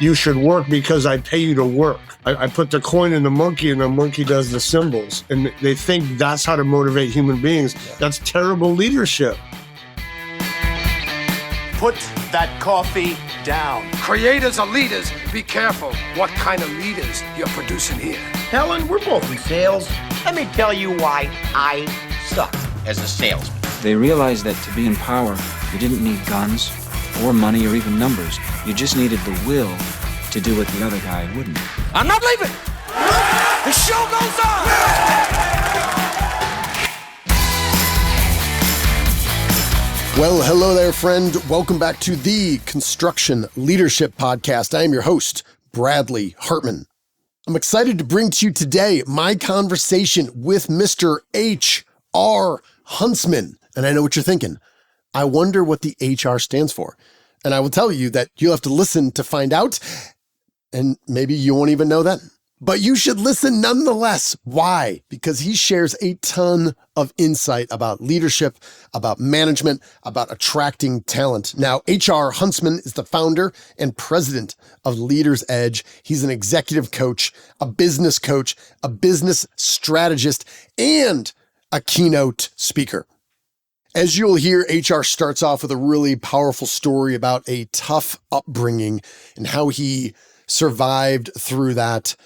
You should work because I pay you to work. I put the coin in the monkey and the monkey does the symbols. And they think that's how to motivate human beings. That's terrible leadership. Put that coffee down. Creators are leaders. Be careful what kind of leaders you're producing here. Helen, we're both in sales. Let me tell you why I suck as a salesman. They realized that to be in power, you didn't need guns or money or even numbers. You just needed the will to do what the other guy wouldn't. I'm not leaving. The show goes on. Well, hello there, friend. Welcome back to the Construction Leadership Podcast. I am your host, Bradley Hartmann. I'm excited to bring to you today my conversation with Mr. H.R. Huntsman. And I know what you're thinking. I wonder what the HR stands for. And I will tell you that you'll have to listen to find out. And maybe you won't even know that. But you should listen nonetheless. Why? Because he shares a ton of insight about leadership, about management, about attracting talent. Now, H.R. Huntsman is the founder and president of Leaders Edge. He's an executive coach, a business strategist, and a keynote speaker. As you'll hear, HR starts off with a really powerful story about a tough upbringing and how he survived through that,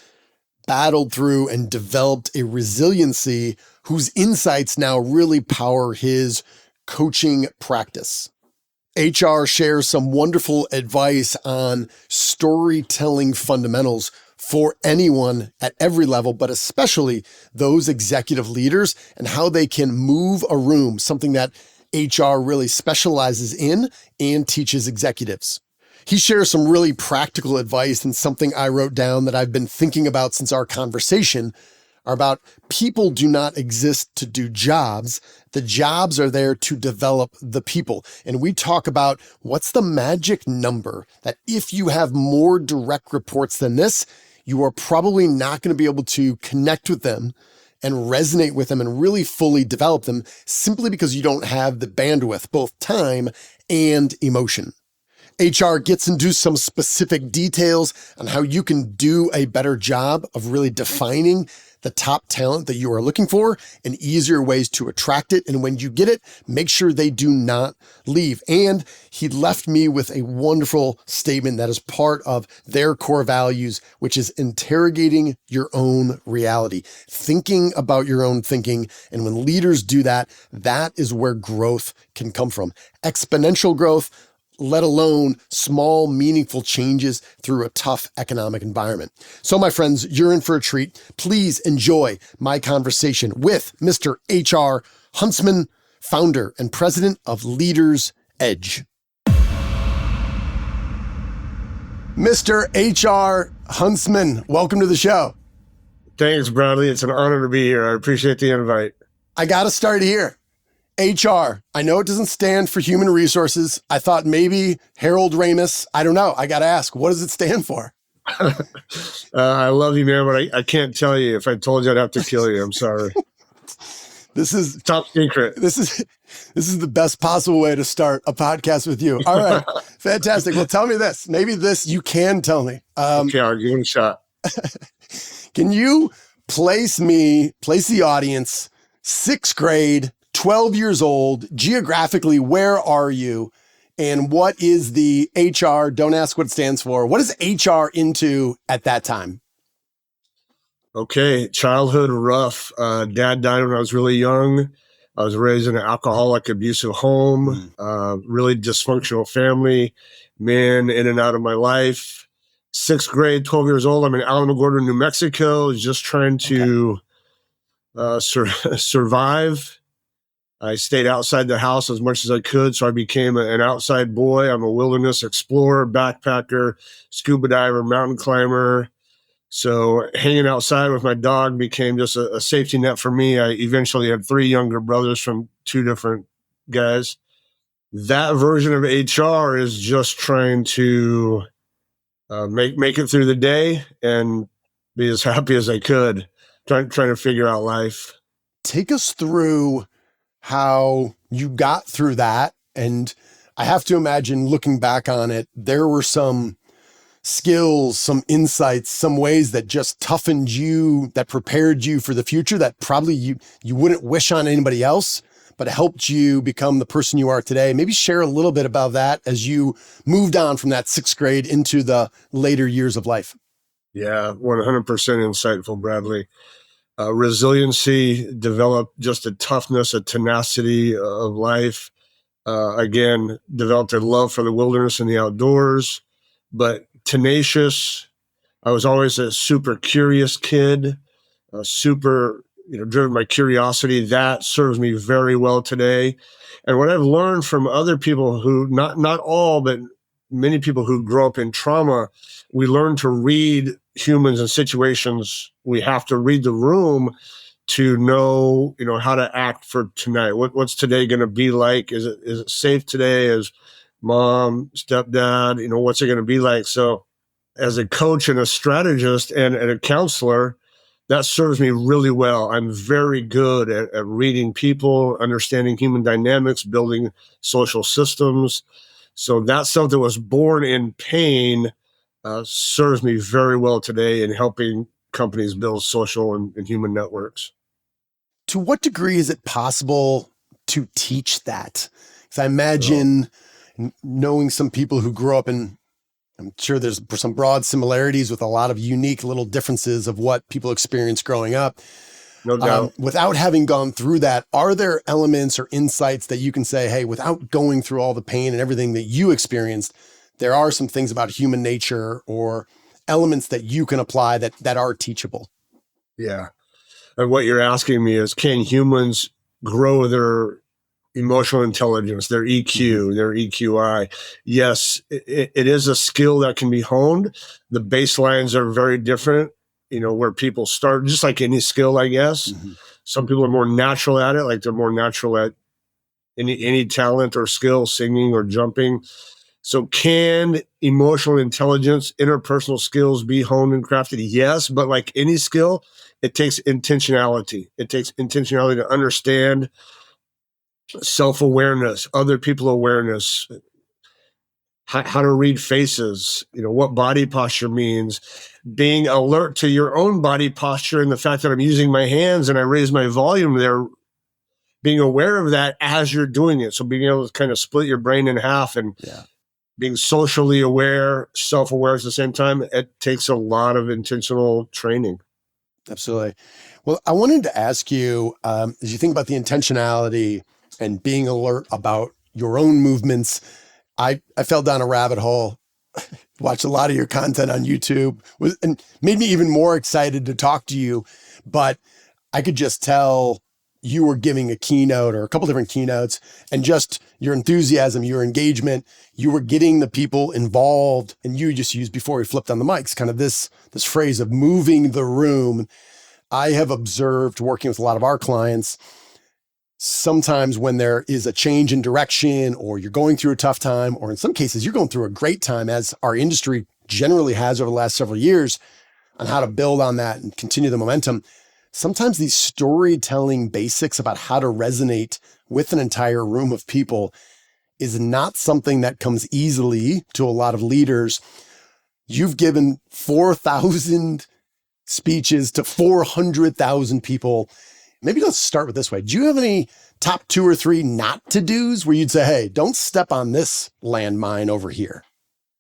battled through, and developed a resiliency whose insights now really power his coaching practice. HR shares some wonderful advice on storytelling fundamentals for anyone at every level, but especially those executive leaders and how they can move a room, something that HR really specializes in and teaches executives. He shares some really practical advice, and something I wrote down that I've been thinking about since our conversation are about people do not exist to do jobs. The jobs are there to develop the people. And we talk about what's the magic number that if you have more direct reports than this, you are probably not going to be able to connect with them and resonate with them and really fully develop them simply because you don't have the bandwidth, both time and emotion. HR gets into some specific details on how you can do a better job of really defining the top talent that you are looking for and easier ways to attract it. And when you get it, make sure they do not leave. And he left me with a wonderful statement that is part of their core values, which is interrogating your own reality, thinking about your own thinking. And when leaders do that, that is where growth can come from. Exponential growth, let alone small, meaningful changes through a tough economic environment. So my friends, you're in for a treat. Please enjoy my conversation with Mr. H.R. Huntsman, founder and president of Leaders Edge. Mr. H.R. Huntsman, welcome to the show. Thanks, Bradley. It's an honor to be here. I appreciate the invite. I got to start here. HR. I know it doesn't stand for human resources. I thought maybe Harold Ramis. I don't know. I got to ask, what does it stand for? I love you, man, but I can't tell you. If I told you, I'd have to kill you. I'm sorry. This is top secret. This is the best possible way to start a podcast with you. All right. Fantastic. Well, tell me this. Maybe this you can tell me. Okay, I'll give it a shot. Can you place the audience, 6th grade, 12 years old, geographically, where are you? And what is the HR? Don't ask what it stands for. What is HR into at that time? Okay, childhood rough. Dad died when I was really young. I was raised in an alcoholic, abusive home, really dysfunctional family, man in and out of my life. 6th grade, 12 years old. I'm in Alamogordo, New Mexico, just trying to survive. I stayed outside the house as much as I could, so I became an outside boy. I'm a wilderness explorer, backpacker, scuba diver, mountain climber. So hanging outside with my dog became just a safety net for me. I eventually had 3 younger brothers from 2 different guys. That version of HR is just trying to make it through the day and be as happy as I could, trying to figure out life. Take us through how you got through that. And I have to imagine, looking back on it, there were some skills, some insights, some ways that just toughened you, that prepared you for the future that probably you wouldn't wish on anybody else, but helped you become the person you are today. Maybe share a little bit about that as you moved on from that 6th grade into the later years of life. Yeah, 100% insightful, Bradley. Resiliency, developed just a toughness, a tenacity of life. Again, developed a love for the wilderness and the outdoors, but tenacious. I was always a super curious kid, super, driven by curiosity. That serves me very well today. And what I've learned from other people who, not all, but many people who grow up in trauma, we learn to read humans and situations. We have to read the room to know, how to act for tonight. What's today going to be like? Is it safe today? As mom, stepdad, what's it going to be like? So as a coach and a strategist and a counselor, that serves me really well. I'm very good at reading people, understanding human dynamics, building social systems. So that stuff that was born in pain serves me very well today in helping companies build social and human networks. To what degree is it possible to teach that? Because I imagine knowing some people who grew up in, I'm sure there's some broad similarities with a lot of unique little differences of what people experience growing up. No doubt. Without having gone through that, are there elements or insights that you can say, hey, without going through all the pain and everything that you experienced, there are some things about human nature or elements that you can apply that are teachable? Yeah. And what you're asking me is, can humans grow their emotional intelligence, their EQ, their EQI? Yes, it is a skill that can be honed. The baselines are very different, where people start, just like any skill, I guess. Mm-hmm. Some people are more natural at it, like they're more natural at any talent or skill, singing or jumping. So can emotional intelligence, interpersonal skills be honed and crafted? Yes, but like any skill, it takes intentionality. It takes intentionality to understand self-awareness, other people awareness, how to read faces, what body posture means, being alert to your own body posture and the fact that I'm using my hands and I raise my volume there, being aware of that as you're doing it. So being able to kind of split your brain in half and being socially aware, self-aware at the same time, it takes a lot of intentional training. Absolutely. Well, I wanted to ask you, as you think about the intentionality and being alert about your own movements, I fell down a rabbit hole, watched a lot of your content on YouTube, and made me even more excited to talk to you. But I could just tell you were giving a keynote or a couple different keynotes, and just your enthusiasm, your engagement, you were getting the people involved. And you just used, before we flipped on the mics, kind of this phrase of moving the room. I have observed, working with a lot of our clients, sometimes when there is a change in direction, or you're going through a tough time, or in some cases you're going through a great time, as our industry generally has over the last several years, on how to build on that and continue the momentum. Sometimes these storytelling basics about how to resonate with an entire room of people is not something that comes easily to a lot of leaders. You've given 4,000 speeches to 400,000 people. Maybe let's start with this way. Do you have any top 2 or 3 not to do's where you'd say, hey, don't step on this landmine over here?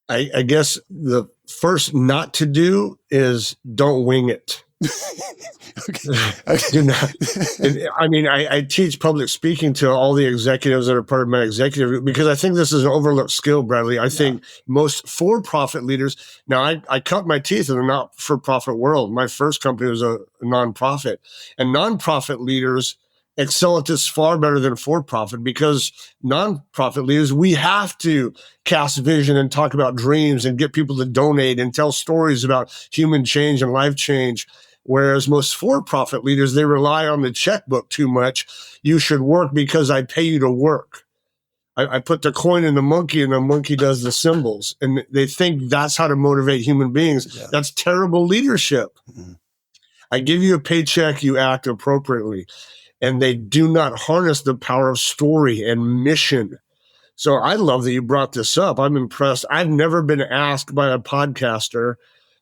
I guess the first not to do is don't wing it. Okay. Do not. I teach public speaking to all the executives that are part of my executive group, because I think this is an overlooked skill, Bradley. I think most for-profit leaders, now I cut my teeth in the not-for-profit world. My first company was a nonprofit, and nonprofit leaders excel at this far better than for-profit, because nonprofit leaders, we have to cast vision and talk about dreams and get people to donate and tell stories about human change and life change. Whereas most for-profit leaders, they rely on the checkbook too much. You should work because I pay you to work. I put the coin in the monkey and the monkey does the symbols. And they think that's how to motivate human beings. Yeah. That's terrible leadership. Mm-hmm. I give you a paycheck, you act appropriately. And they do not harness the power of story and mission. So I love that you brought this up. I'm impressed. I've never been asked by a podcaster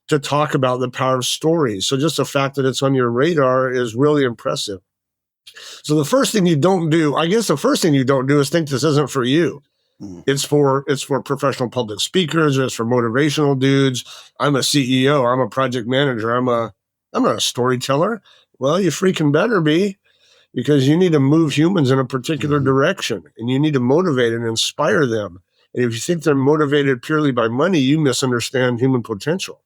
to talk about the power of stories. So just the fact that it's on your radar is really impressive. So the first thing you don't do, I guess the first thing you don't do is think this isn't for you. It's for professional public speakers. It's for motivational dudes. I'm a CEO. I'm a project manager. I'm not a storyteller. Well, you freaking better be, because you need to move humans in a particular direction, and you need to motivate and inspire them. And if you think they're motivated purely by money, you misunderstand human potential.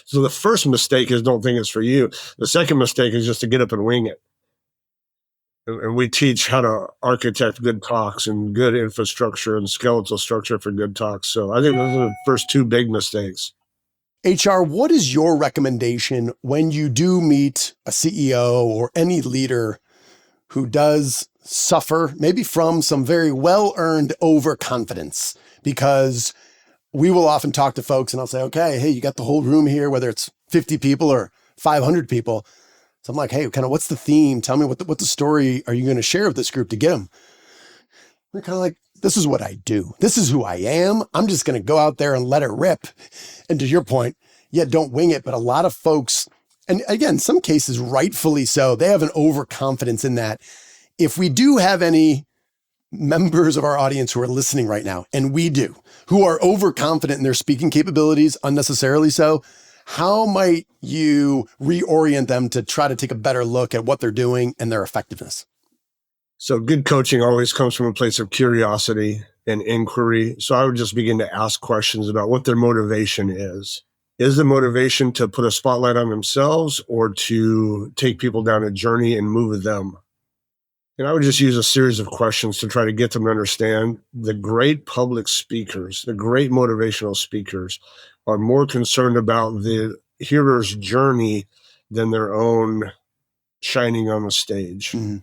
So the first mistake is don't think it's for you. The second mistake is just to get up and wing it. And we teach how to architect good talks and good infrastructure and skeletal structure for good talks. So I think those are the first two big mistakes. HR, what is your recommendation when you do meet a CEO or any leader who does suffer maybe from some very well-earned overconfidence? Because we will often talk to folks and I'll say, okay, hey, you got the whole room here, whether it's 50 people or 500 people. So I'm like, hey, kind of what's the theme? Tell me what the story are you going to share with this group to get them? They're kind of like, this is what I do. This is who I am. I'm just going to go out there and let it rip. And to your point, yeah, don't wing it. But a lot of folks, and again, some cases rightfully so, they have an overconfidence in that. If we do have any members of our audience who are listening right now, and we do, who are overconfident in their speaking capabilities, unnecessarily so, how might you reorient them to try to take a better look at what they're doing and their effectiveness? So good coaching always comes from a place of curiosity and inquiry. So I would just begin to ask questions about what their motivation is. Is the motivation to put a spotlight on themselves or to take people down a journey and move them? And I would just use a series of questions to try to get them to understand the great public speakers, the great motivational speakers are more concerned about the hearer's journey than their own shining on the stage. Mm-hmm.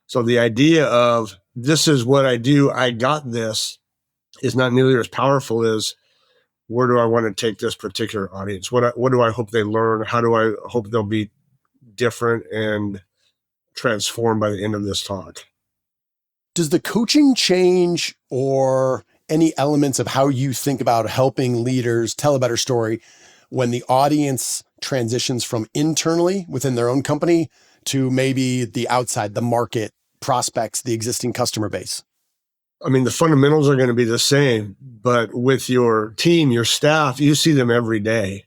So the idea of this is what I do, I got this, is not nearly as powerful as where do I want to take this particular audience? What do I hope they learn? How do I hope they'll be different and transformed by the end of this talk? Does the coaching change or any elements of how you think about helping leaders tell a better story when the audience transitions from internally within their own company to maybe the outside, the market, prospects, the existing customer base? I mean, the fundamentals are going to be the same, but with your team, your staff, you see them every day.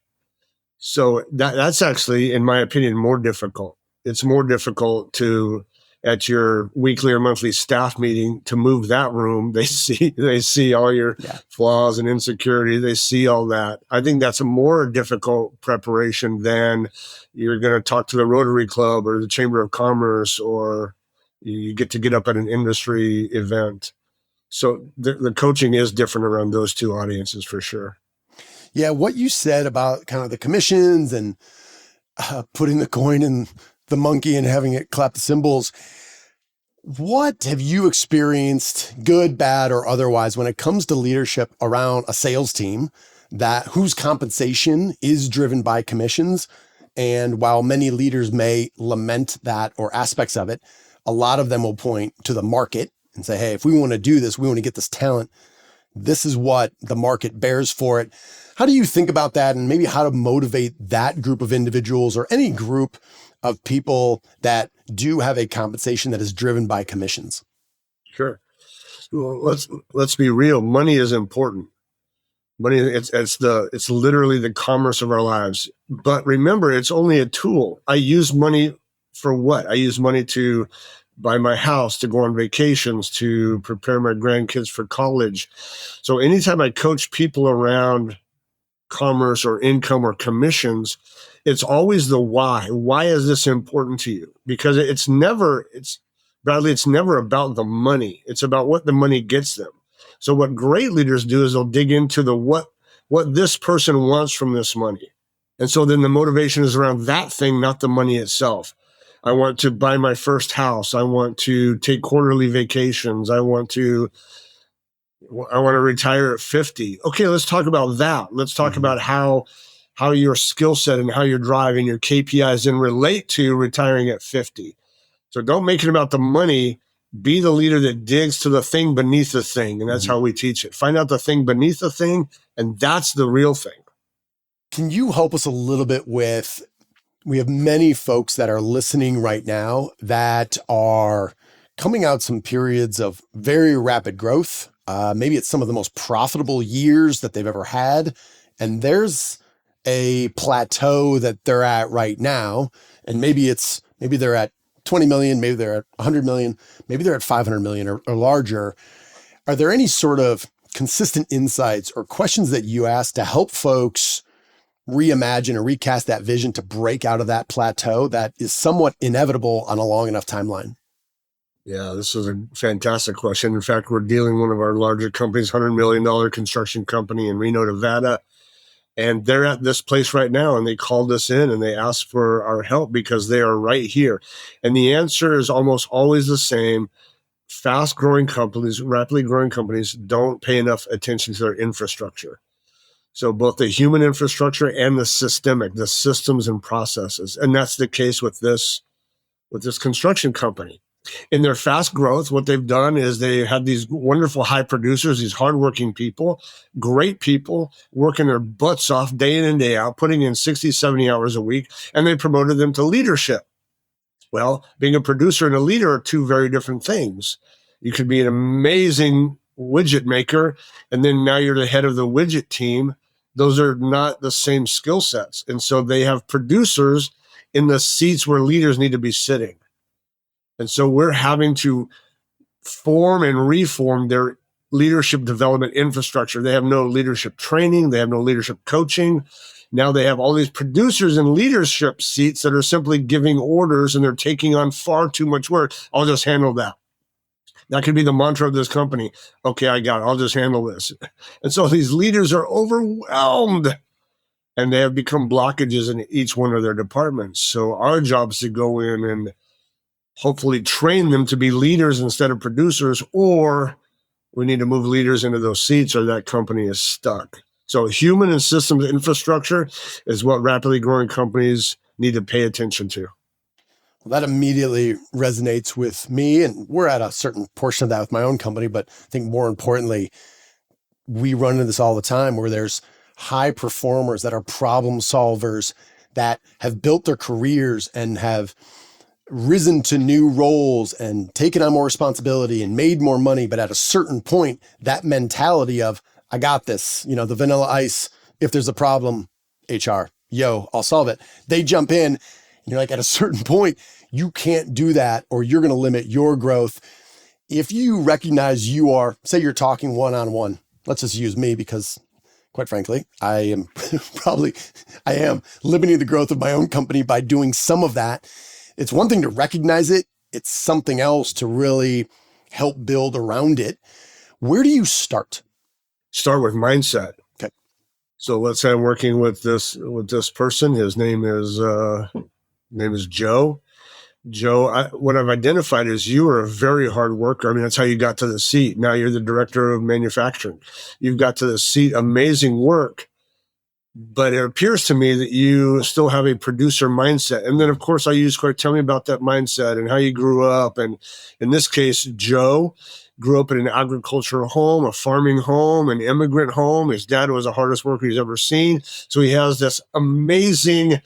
So that's actually, in my opinion, more difficult. It's more difficult to, at your weekly or monthly staff meeting, to move that room. They see all your flaws and insecurity. They see all that. I think that's a more difficult preparation than you're going to talk to the Rotary Club or the Chamber of Commerce, or you get up at an industry event. So the coaching is different around those two audiences for sure. Yeah, what you said about kind of the commissions and putting the coin in the monkey and having it clap the cymbals. What have you experienced, good, bad, or otherwise, when it comes to leadership around a sales team whose compensation is driven by commissions? And while many leaders may lament that or aspects of it, a lot of them will point to the market and say, hey, if we want to do this, we want to get this talent, this is what the market bears for it. How do you think about that, and maybe how to motivate that group of individuals or any group of people that do have a compensation that is driven by commissions? Sure. Well, let's be real. Money is important. Money, it's literally the commerce of our lives. But remember, it's only a tool. I use money for what? I use money to buy my house, to go on vacations, to prepare my grandkids for college. So anytime I coach people around commerce or income or commissions, it's always the why. Why is this important to you? Because it's never about the money. It's about what the money gets them. So what great leaders do is they'll dig into the what this person wants from this money. And so then the motivation is around that thing, not the money itself. I want to buy my first house. I want to take quarterly vacations. I want to retire at 50. Okay, let's talk about that. Let's talk about how your skill set and how your drive and your KPIs then relate to retiring at 50. So don't make it about the money. Be the leader that digs to the thing beneath the thing. And that's how we teach it. Find out the thing beneath the thing, and that's the real thing. Can you help us a little bit with, we have many folks that are listening right now that are coming out some periods of very rapid growth. Maybe it's some of the most profitable years that they've ever had. And there's a plateau that they're at right now. And maybe they're at 20 million, maybe they're at 100 million, maybe they're at 500 million or larger. Are there any sort of consistent insights or questions that you ask to help folks reimagine or recast that vision to break out of that plateau that is somewhat inevitable on a long enough timeline? Yeah, this is a fantastic question. In fact, we're dealing with one of our larger companies, $100 million construction company in Reno, Nevada. And they're at this place right now, and they called us in and they asked for our help because they are right here. And the answer is almost always the same. Fast growing companies, rapidly growing companies don't pay enough attention to their infrastructure. So both the human infrastructure and the systemic, the systems and processes. And that's the case with this construction company. In their fast growth, what they've done is they have these wonderful high producers, these hardworking people, great people, working their butts off day in and day out, putting in 60, 70 hours a week, and they promoted them to leadership. Well, being a producer and a leader are two very different things. You could be an amazing widget maker, and then now you're the head of the widget team. Those are not the same skill sets. And so they have producers in the seats where leaders need to be sitting. And so we're having to form and reform their leadership development infrastructure. They have no leadership training. They have no leadership coaching. Now they have all these producers in leadership seats that are simply giving orders, and they're taking on far too much work. I'll just handle that. That could be the mantra of this company. Okay, I got it. I'll just handle this. And so these leaders are overwhelmed, and they have become blockages in each one of their departments. So our job is to go in and hopefully train them to be leaders instead of producers, or we need to move leaders into those seats or that company is stuck. So human and systems infrastructure is what rapidly growing companies need to pay attention to. Well, that immediately resonates with me, and we're at a certain portion of that with my own company. But I think more importantly, we run into this all the time where there's high performers that are problem solvers that have built their careers and have risen to new roles and taken on more responsibility and made more money. But at a certain point, that mentality of, I got this, the vanilla ice, if there's a problem, HR, I'll solve it. They jump in, and you're like, at a certain point, you can't do that, or you're going to limit your growth. If you recognize you are, say you're talking one-on-one, let's just use me because quite frankly, I am limiting the growth of my own company by doing some of that. It's one thing to recognize it. It's something else to really help build around it. Where do you start? Start with mindset. Okay. So let's say I'm working with this person. His name is Joe. Joe, what I've identified is you are a very hard worker. I mean, that's how you got to the seat. Now you're the director of manufacturing. You've got to the seat, amazing work. But it appears to me that you still have a producer mindset. And then, of course, tell me about that mindset and how you grew up. And in this case, Joe grew up in an agricultural home, a farming home, an immigrant home. His dad was the hardest worker he's ever seen. So he has this amazing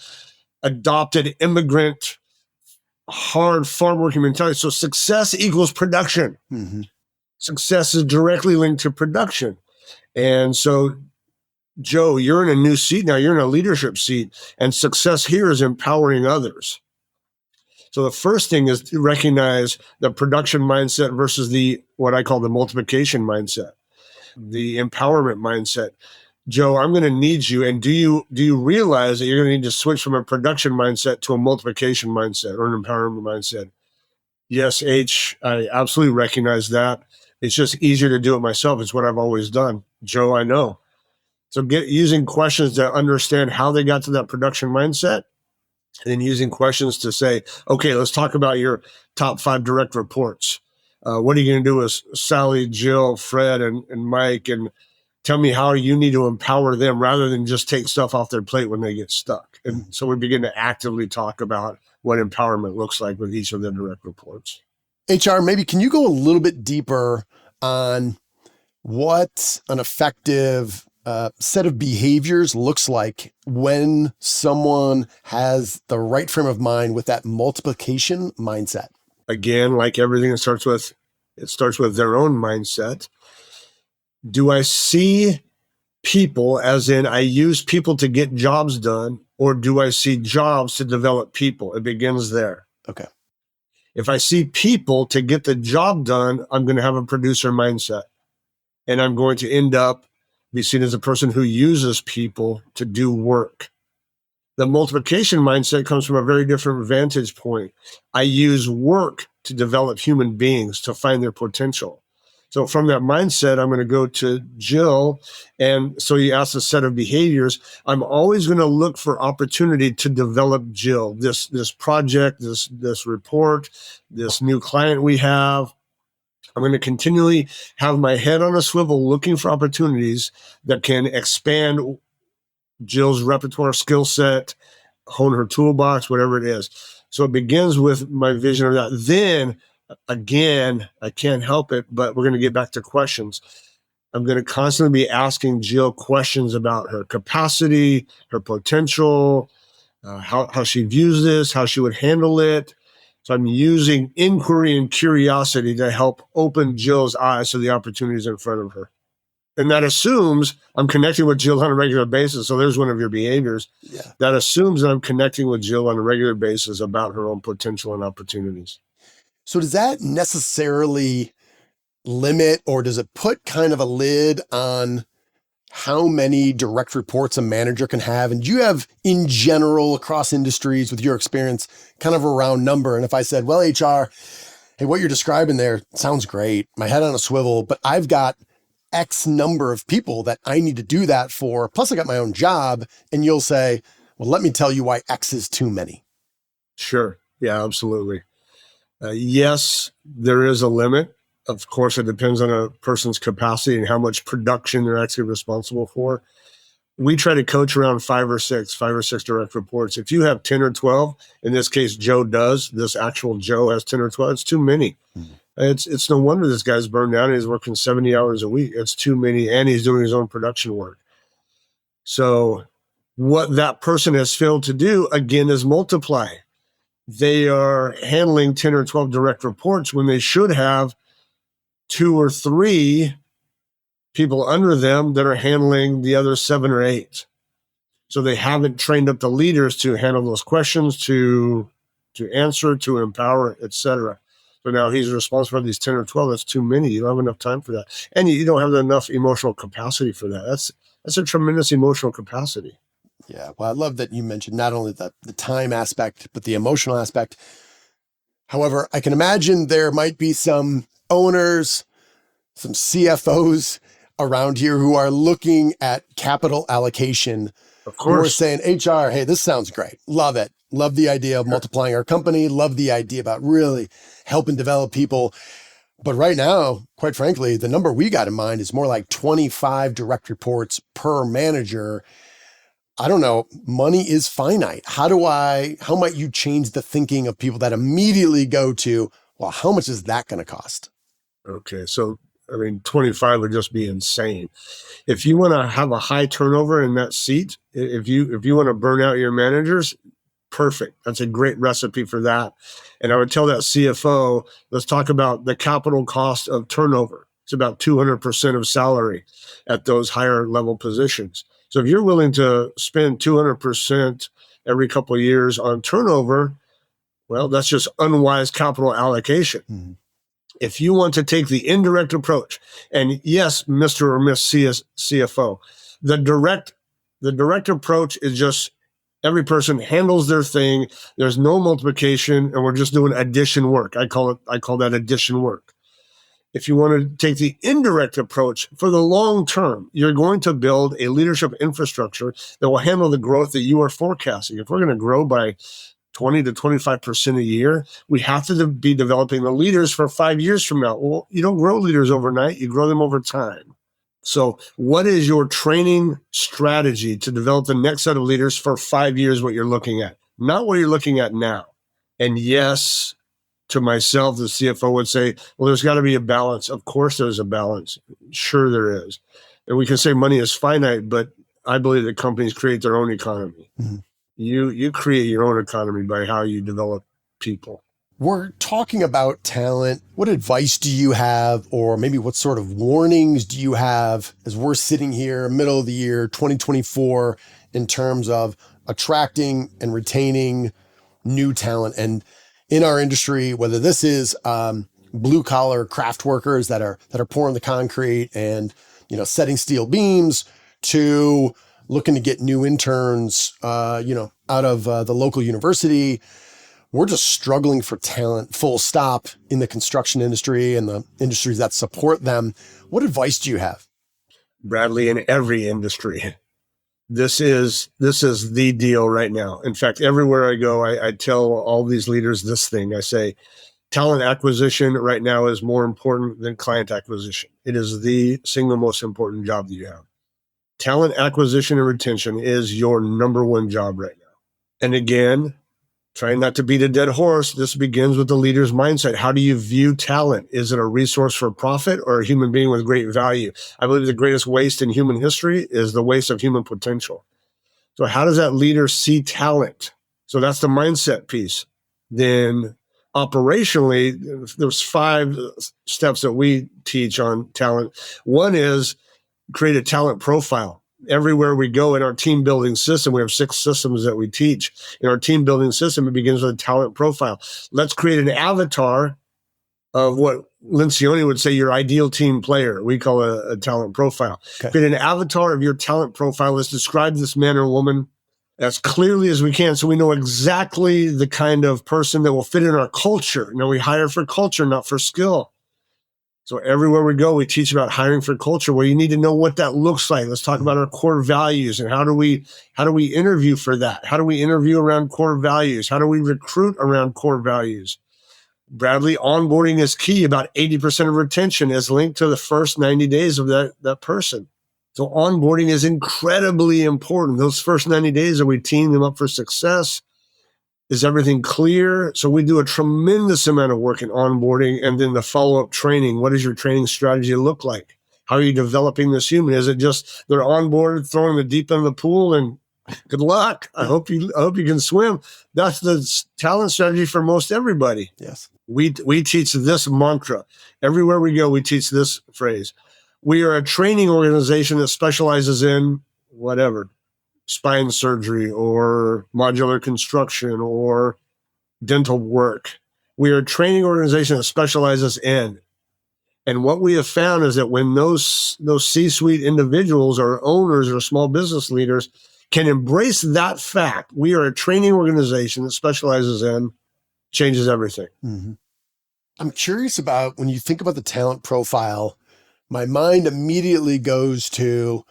adopted immigrant, hard farm working mentality. So success equals production. Mm-hmm. Success is directly linked to production. And so Joe, you're in a new seat now. You're in a leadership seat, and success here is empowering others. So the first thing is to recognize the production mindset versus what I call the multiplication mindset, the empowerment mindset. Joe, I'm going to need you. And do you realize that you're going to need to switch from a production mindset to a multiplication mindset or an empowerment mindset? Yes, H, I absolutely recognize that. It's just easier to do it myself. It's what I've always done. Joe, I know. So using questions to understand how they got to that production mindset, and then using questions to say, okay, let's talk about your top 5 direct reports. What are you going to do with Sally, Jill, Fred, and Mike? And tell me how you need to empower them rather than just take stuff off their plate when they get stuck. And so we begin to actively talk about what empowerment looks like with each of their direct reports. HR, maybe can you go a little bit deeper on what an effective set of behaviors looks like when someone has the right frame of mind with that multiplication mindset? Again, like everything, it starts with their own mindset. Do I see people as in I use people to get jobs done, or do I see jobs to develop people? It begins there. Okay. If I see people to get the job done, I'm going to have a producer mindset. And I'm going to end up be seen as a person who uses people to do work. The multiplication mindset comes from a very different vantage point. I use work to develop human beings to find their potential. So from that mindset, I'm going to go to Jill. And so you asked a set of behaviors. I'm always going to look for opportunity to develop Jill, this project, this report, this new client we have. I'm going to continually have my head on a swivel looking for opportunities that can expand Jill's repertoire skill set, hone her toolbox, whatever it is. So it begins with my vision of that. Then, again, I can't help it, but we're going to get back to questions. I'm going to constantly be asking Jill questions about her capacity, her potential, how she views this, how she would handle it. So I'm using inquiry and curiosity to help open Jill's eyes to the opportunities in front of her. And that assumes I'm connecting with Jill on a regular basis. So there's one of your behaviors. Yeah. That assumes that I'm connecting with Jill on a regular basis about her own potential and opportunities. So does that necessarily limit, or does it put kind of a lid on how many direct reports a manager can have? And do you have, in general, across industries with your experience, kind of a round number? And if I said, well, HR, hey, what you're describing there sounds great, my head on a swivel, but I've got X number of people that I need to do that for, plus I got my own job, and you'll say, well, let me tell you why X is too many. Sure. Yeah, absolutely. Yes, there is a limit. Of course, it depends on a person's capacity and how much production they're actually responsible for. We try to coach around five or six direct reports. If you have 10 or 12, in this case, Joe does, this actual Joe has 10 or 12, it's too many. Mm-hmm. It's no wonder this guy's burned out and he's working 70 hours a week. It's too many, and he's doing his own production work. So what that person has failed to do, again, is multiply. They are handling 10 or 12 direct reports when they should have 2 or 3 people under them that are handling the other 7 or 8. So they haven't trained up the leaders to handle those questions, to answer, to empower, etc. So now he's responsible for these 10 or 12. That's too many. You don't have enough time for that. And you don't have enough emotional capacity for that. That's a tremendous emotional capacity. Yeah. Well, I love that you mentioned not only the time aspect, but the emotional aspect. However, I can imagine there might be some owners, some CFOs around here who are looking at capital allocation. Of course. Who are saying, HR, hey, this sounds great. Love it. Love the idea of multiplying our company. Love the idea about really helping develop people. But right now, quite frankly, the number we got in mind is more like 25 direct reports per manager. I don't know. Money is finite. How might you change the thinking of people that immediately go to, well, how much is that going to cost? Okay. So, 25 would just be insane. If you want to have a high turnover in that seat, if you want to burn out your managers, perfect. That's a great recipe for that. And I would tell that CFO, let's talk about the capital cost of turnover. It's about 200% of salary at those higher level positions. So if you're willing to spend 200% every couple of years on turnover, well, that's just unwise capital allocation. Mm-hmm. If you want to take the indirect approach, and yes, Mr. or Miss CFO, the direct approach is just every person handles their thing. There's no multiplication, and we're just doing addition work. I call that addition work. If you want to take the indirect approach for the long term, you're going to build a leadership infrastructure that will handle the growth that you are forecasting. If we're going to grow by 20 to 25% a year, we have to be developing the leaders for 5 years from now. Well, you don't grow leaders overnight, you grow them over time. So what is your training strategy to develop the next set of leaders for 5 years, what you're looking at, not what you're looking at now? And yes, to myself, the CFO would say, well, there's got to be a balance. Of course there's a balance. Sure there is. And we can say money is finite, but I believe that companies create their own economy. Mm-hmm. You create your own economy by how you develop people. We're talking about talent. What advice do you have, or maybe what sort of warnings do you have as we're sitting here middle of the year 2024 in terms of attracting and retaining new talent? And in our industry, whether this is blue collar craft workers that are pouring the concrete and setting steel beams, to looking to get new interns out of the local university. We're just struggling for talent, full stop, in the construction industry and the industries that support them. What advice do you have? Bradley, in every industry, this is the deal right now. In fact, everywhere I go, I tell all these leaders this thing. I say, talent acquisition right now is more important than client acquisition. It is the single most important job that you have. Talent acquisition and retention is your number one job right now. And again, trying not to beat a dead horse, this begins with the leader's mindset. How do you view talent? Is it a resource for profit or a human being with great value? I believe the greatest waste in human history is the waste of human potential. So how does that leader see talent? So that's the mindset piece. Then operationally, there's 5 steps that we teach on talent. One is create a talent profile. Everywhere we go in our team building system, we have 6 systems that we teach. In our team building system, it begins with a talent profile. Let's create an avatar of what Lencioni would say your ideal team player. We call it a talent profile. Okay. Create an avatar of your talent profile. Let's describe this man or woman as clearly as we can so we know exactly the kind of person that will fit in our culture. Now, we hire for culture, not for skill. So everywhere we go, we teach about hiring for culture, where you need to know what that looks like. Let's talk about our core values and how do we interview for that? How do we interview around core values? How do we recruit around core values? Bradley, onboarding is key. About 80% of retention is linked to the first 90 days of that person. So onboarding is incredibly important. Those first 90 days, are we teeing them up for success? Is everything clear? So we do a tremendous amount of work in onboarding, and then the follow-up training. What does your training strategy look like? How are you developing this human? Is it just they're on board, throwing the deep end of the pool, and good luck? I hope you can swim. That's the talent strategy for most everybody. Yes. We teach this mantra. Everywhere we go, we teach this phrase. We are a training organization that specializes in whatever. Spine surgery or modular construction or dental work. We are a training organization that specializes in. And what we have found is that when those C-suite individuals or owners or small business leaders can embrace that fact, we are a training organization that specializes in, changes everything. Mm-hmm. I'm curious about, when you think about the talent profile, my mind immediately goes to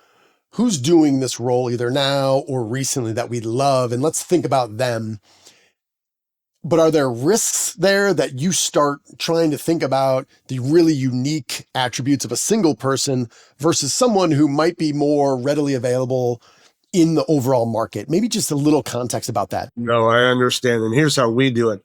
who's doing this role either now or recently that we love, and let's think about them. But are there risks there that you start trying to think about the really unique attributes of a single person versus someone who might be more readily available in the overall market? Maybe just a little context about that. No, I understand. And here's how we do it.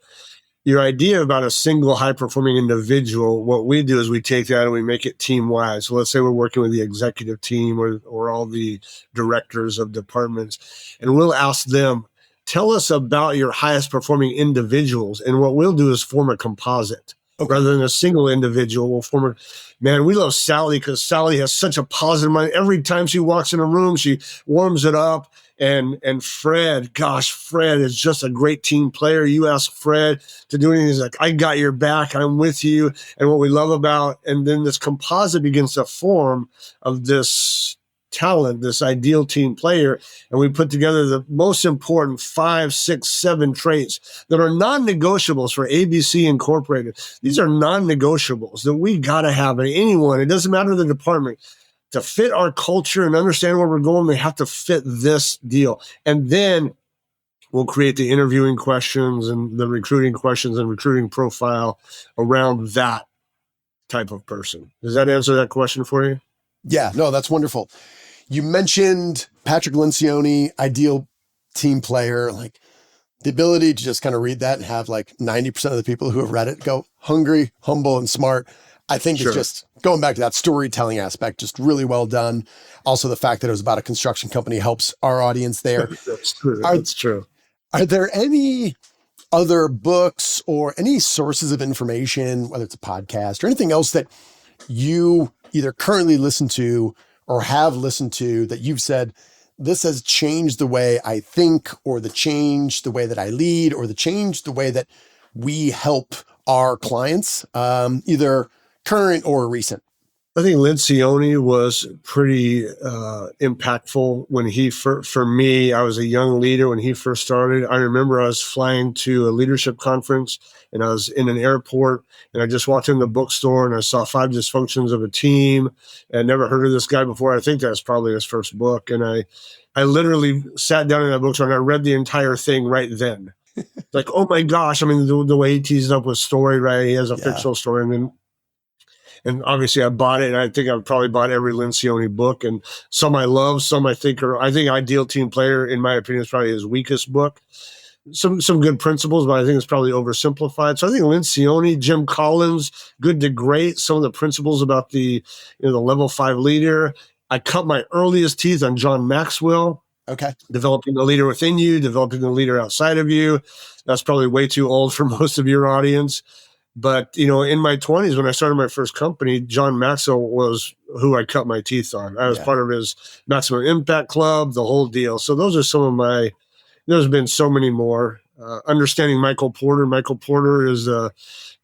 Your idea about a single high-performing individual, what we do is we take that and we make it team-wide. So let's say we're working with the executive team or all the directors of departments, and we'll ask them, tell us about your highest-performing individuals. And what we'll do is form a composite. Okay. Rather than a single individual, we'll form man, we love Sally because Sally has such a positive mind. Every time she walks in a room, she warms it up. And Fred, gosh, Fred is just a great team player. You ask Fred to do anything, he's like, I got your back, I'm with you. And what we love about, and then this composite begins to form of this talent, this ideal team player. And we put together the most important 5, 6, 7 traits that are non-negotiables for ABC Incorporated. These are non-negotiables that we got to have in anyone. It doesn't matter the department. To fit our culture and understand where we're going, they have to fit this deal. And then we'll create the interviewing questions and the recruiting questions and recruiting profile around that type of person. Does that answer that question for you? Yeah, no, that's wonderful. You mentioned Patrick Lencioni, ideal team player. Like, The ability to just kind of read that and have like 90% of the people who have read it go hungry, humble, and smart, I think Sure. is just going back to that storytelling aspect, just really well done. Also, the fact that it was about a construction company helps our audience there. That's true. Are- That's true. Are there any other books or any sources of information, whether it's a podcast or anything else that you either currently listen to or have listened to that you've said, this has changed the way I think, or changed the way that I lead, or changed the way that we help our clients, either current or recent? I think Lencioni was pretty impactful when for me, I was a young leader when he first started. I remember I was flying to a leadership conference and I was in an airport and I just walked in the bookstore and I saw 5 Dysfunctions of a Team and never heard of this guy before. I think that's probably his first book. And I literally sat down in that bookstore and I read the entire thing right then. Like, oh my gosh. I mean, the way he teased up with story, right? He has a fictional story. And obviously I bought it, and I think I've probably bought every Lencioni book, and some I love, some I think Ideal Team Player, in my opinion, is probably his weakest book. Some good principles, but I think it's probably oversimplified. So I think Lencioni, Jim Collins, Good to Great, some of the principles about the level 5 leader. I cut my earliest teeth on John Maxwell. Okay. Developing the leader within you, developing the leader outside of you. That's probably way too old for most of your audience. But, in my 20s, when I started my first company, John Maxwell was who I cut my teeth on. I was part of his Maximum Impact Club, the whole deal. So those are some of there's been so many more. Understanding Michael Porter. Michael Porter is a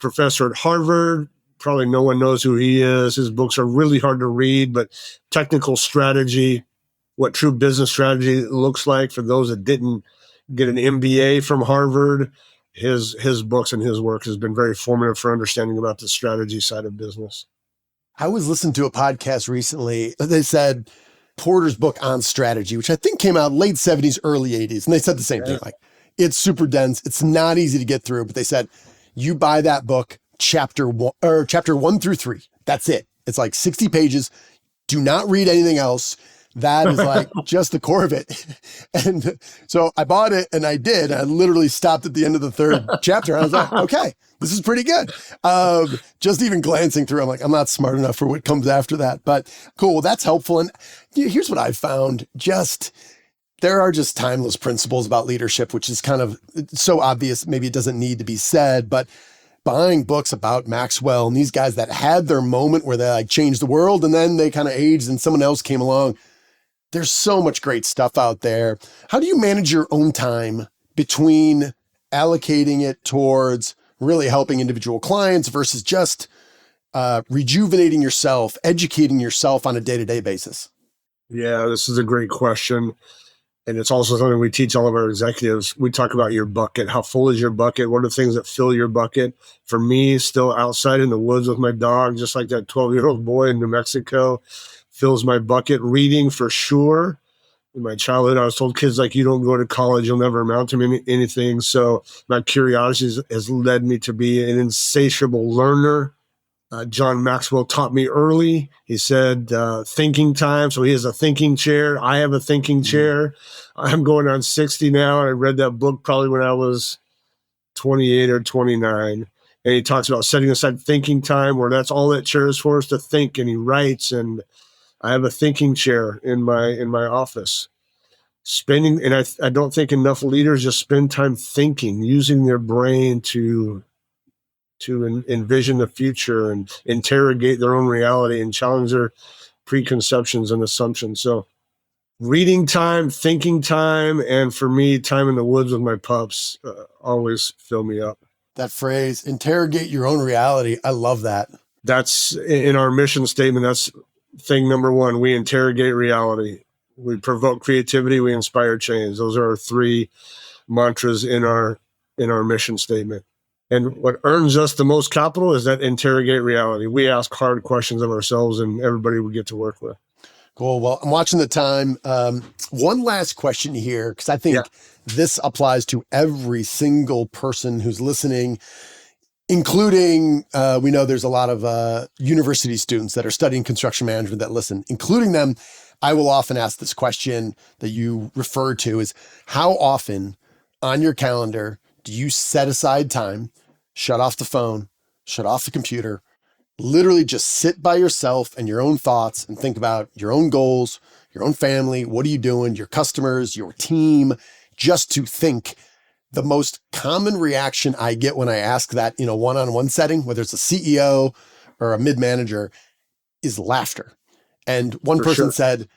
professor at Harvard. Probably no one knows who he is. His books are really hard to read, but technical strategy, what true business strategy looks like for those that didn't get an MBA from Harvard. His books and his work has been very formative for understanding about the strategy side of business. I was listening to a podcast recently. They said Porter's book on strategy, which I think came out late 70s, early 80s. And they said the same thing. Like, it's super dense. It's not easy to get through, but they said, you buy that book, chapter 1 through 3. That's it. It's like 60 pages. Do not read anything else. That is like just the core of it. And so I bought it and I did. I literally stopped at the end of the 3rd chapter. And I was like, okay, this is pretty good. Just even glancing through, I'm like, I'm not smart enough for what comes after that, but cool. Well, that's helpful. And here's what I've found. There are just timeless principles about leadership, which is kind of so obvious. Maybe it doesn't need to be said, but buying books about Maxwell and these guys that had their moment where they like changed the world and then they kind of aged and someone else came along. There's so much great stuff out there. How do you manage your own time between allocating it towards really helping individual clients versus just rejuvenating yourself, educating yourself on a day-to-day basis? Yeah, this is a great question. And it's also something we teach all of our executives. We talk about your bucket. How full is your bucket? What are the things that fill your bucket? For me, still outside in the woods with my dog, just like that 12-year-old boy in New Mexico, fills my bucket. Reading for sure. In my childhood, I was told kids like, you don't go to college, you'll never amount to anything. So my curiosity has led me to be an insatiable learner. John Maxwell taught me early. He said, thinking time. So he has a thinking chair. I have a thinking chair. I'm going on 60 now. I read that book probably when I was 28 or 29. And he talks about setting aside thinking time, where that's all that chair is for, us to think. And he writes, and I have a thinking chair in my office. I don't think enough leaders just spend time thinking, using their brain to envision the future and interrogate their own reality and challenge their preconceptions and assumptions. So reading time, thinking time, and for me, time in the woods with my pups always fill me up. That phrase, interrogate your own reality. I love that. That's in our mission statement. That's thing number 1. We interrogate reality. We provoke creativity. We inspire change. Those are our 3 mantras in our mission statement. And what earns us the most capital is that interrogate reality. We ask hard questions of ourselves and everybody we get to work with. Cool. Well, I'm watching the time. One last question here, because I think this applies to every single person who's listening, including, we know there's a lot of university students that are studying construction management that listen, including them. I will often ask this question that you refer to is, how often on your calendar do you set aside time, shut off the phone, shut off the computer, literally just sit by yourself and your own thoughts and think about your own goals, your own family, what are you doing, your customers, your team, just to think? The most common reaction I get when I ask that in a one-on-one setting, whether it's a CEO or a mid-manager, is laughter. And one person said,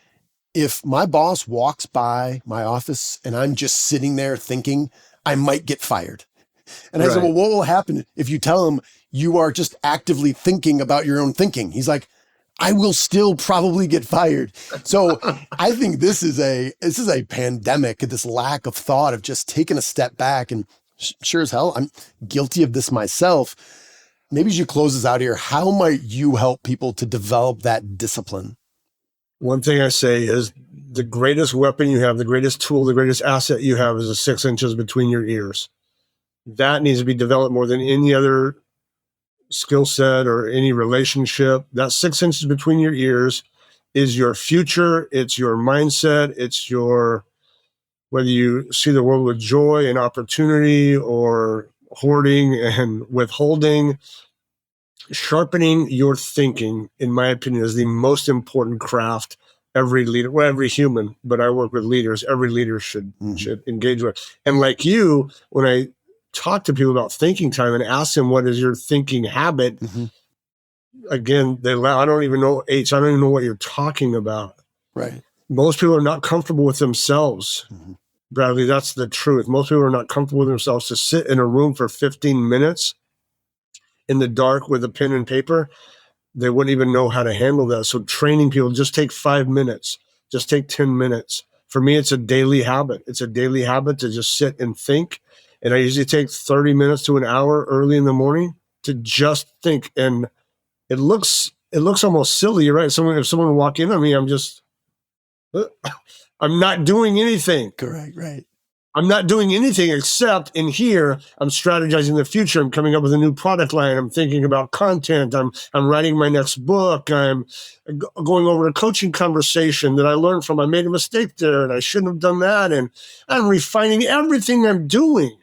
if my boss walks by my office and I'm just sitting there thinking, I might get fired. And I said, well, what will happen if you tell him you are just actively thinking about your own thinking? He's like, I will still probably get fired. So I think this is a pandemic, this lack of thought of just taking a step back. And sure as hell, I'm guilty of this myself. Maybe as you close this out here, how might you help people to develop that discipline? One thing I say is the greatest weapon you have, the greatest tool, the greatest asset you have is the 6 inches between your ears. That needs to be developed more than any other skill set or any relationship. That 6 inches between your ears is your future. It's your mindset. It's your, whether you see the world with joy and opportunity or hoarding and withholding. Sharpening your thinking, in my opinion, is the most important craft every leader, well, every human, but I work with leaders, every leader should engage with. And like you, when I talk to people about thinking time and ask them, what is your thinking habit? Again, they laugh. I don't even know, H, I don't even know what you're talking about. Right. Most people are not comfortable with themselves. Bradley, that's the truth. Most people are not comfortable with themselves to sit in a room for 15 minutes in the dark with a pen and paper. They wouldn't even know how to handle that. So training people, just take 5 minutes, just take 10 minutes. For me, it's a daily habit. It's a daily habit to just sit and think. And I usually take 30 minutes to an hour early in the morning to just think. And it looks almost silly, right? If someone walk in on me, I'm not doing anything. Correct, right. I'm not doing anything except in here, I'm strategizing the future. I'm coming up with a new product line. I'm thinking about content. I'm writing my next book. I'm going over a coaching conversation that I learned from. I made a mistake there and I shouldn't have done that. And I'm refining everything I'm doing.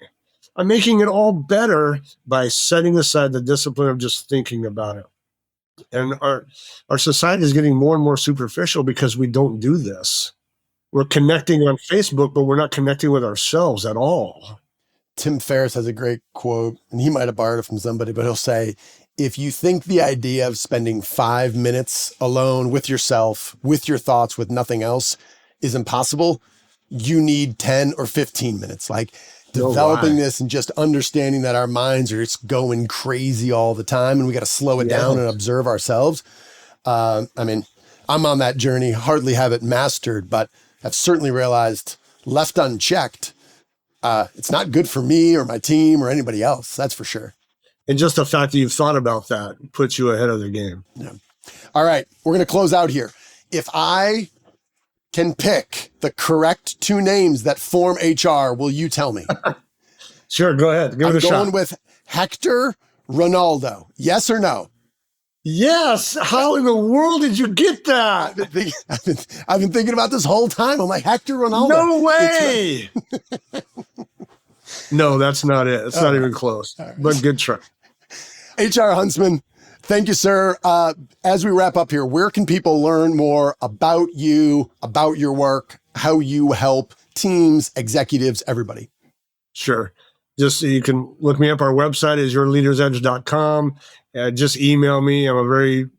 I'm making it all better by setting aside the discipline of just thinking about it. And our society is getting more and more superficial because we don't do this. We're connecting on Facebook, but we're not connecting with ourselves at all. Tim Ferriss has a great quote, and he might have borrowed it from somebody, but he'll say, if you think the idea of spending 5 minutes alone with yourself, with your thoughts, with nothing else is impossible, you need 10 or 15 minutes. Like developing this and just understanding that our minds are just going crazy all the time and we got to slow it down and observe ourselves. I mean, I'm on that journey, hardly have it mastered, but I've certainly realized left unchecked, it's not good for me or my team or anybody else. That's for sure. And just the fact that you've thought about that puts you ahead of the game. Yeah. All right. We're going to close out here. If I can pick the correct 2 names that form HR, will you tell me? Sure. Go ahead. Give it a shot. I'm going with Hector Ronaldo. Yes or no? Yes. How in the world did you get that? I've been thinking about this whole time. I'm like, Hector Ronaldo. No way. No, that's not it. It's not even close. Right. But good try. HR Huntsman, thank you, sir. As we wrap up here, where can people learn more about you, about your work, how you help teams, executives, everybody? Sure. Just you can look me up. Our website is yourleadersedge.com. Just email me. I'm a very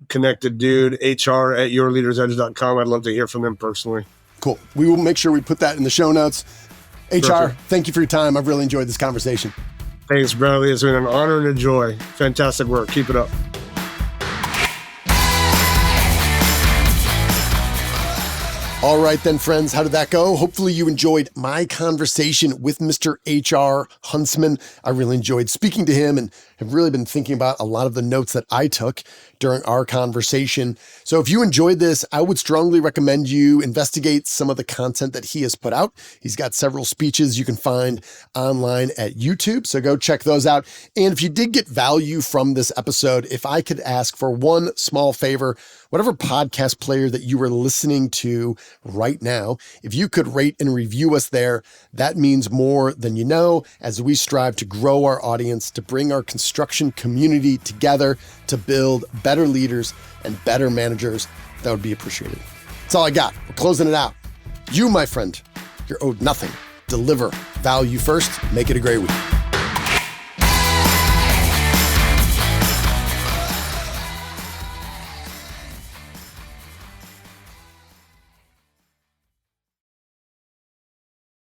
connected dude, HR@yourleadersedge.com. I'd love to hear from them personally. Cool. We will make sure we put that in the show notes. HR, perfect. Thank you for your time. I've really enjoyed this conversation. Thanks, Bradley. It's been an honor and a joy. Fantastic work. Keep it up. All right then, friends, how did that go? Hopefully you enjoyed my conversation with Mr. HR Huntsman. I really enjoyed speaking to him and have really been thinking about a lot of the notes that I took during our conversation. So if you enjoyed this, I would strongly recommend you investigate some of the content that he has put out. He's got several speeches you can find online at YouTube, so go check those out. And if you did get value from this episode, if I could ask for one small favor, whatever podcast player that you are listening to right now, if you could rate and review us there, that means more than you know as we strive to grow our audience, to bring our construction community together, to build better leaders and better managers. That would be appreciated. That's all I got. We're closing it out. You, my friend, you're owed nothing. Deliver value first. Make it a great week.